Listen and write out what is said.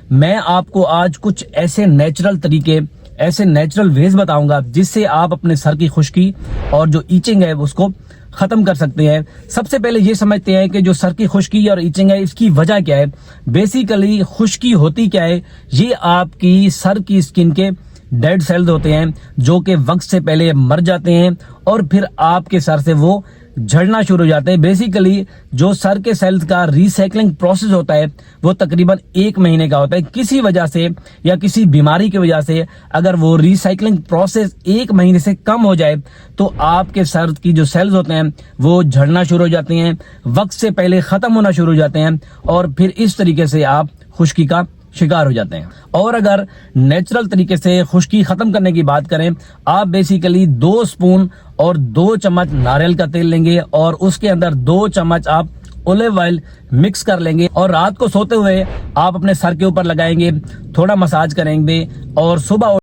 میں آپ کو آج کچھ ایسے نیچرل طریقے، ایسے نیچرل ویز بتاؤں گا جس سے آپ اپنے سر کی خشکی اور جو ایچنگ ہے اس کو ختم کر سکتے ہیں۔ سب سے پہلے یہ سمجھتے ہیں کہ جو سر کی خشکی اور ایچنگ ہے اس کی وجہ کیا ہے۔ بیسیکلی خشکی ہوتی کیا ہے، یہ آپ کی سر کی اسکن کے ڈیڈ سیلز ہوتے ہیں جو کہ وقت سے پہلے مر جاتے ہیں اور پھر آپ کے سر سے وہ جھڑنا شروع ہو جاتے ہیں۔ بیسیکلی جو سر کے سیلز کا ری سائیکلنگ پروسیس ہوتا ہے وہ تقریباً 1 مہینے کا ہوتا ہے۔ کسی وجہ سے یا کسی بیماری کی وجہ سے اگر وہ ری سائیکلنگ پروسیس 1 مہینے سے کم ہو جائے تو آپ کے سر کی جو سیلز ہوتے ہیں وہ جھڑنا شروع ہو جاتے ہیں، وقت سے پہلے ختم ہونا شروع ہو جاتے ہیں اور پھر اس طریقے سے آپ خشکی کا شکار ہو جاتے ہیں۔ اور اگر نیچرل طریقے سے خشکی ختم کرنے کی بات کریں، آپ بیسیکلی 2 سپون اور 2 چمچ ناریل کا تیل لیں گے اور اس کے اندر 2 چمچ آپ اولیو آئل مکس کر لیں گے اور رات کو سوتے ہوئے آپ اپنے سر کے اوپر لگائیں گے، تھوڑا مساج کریں گے اور صبح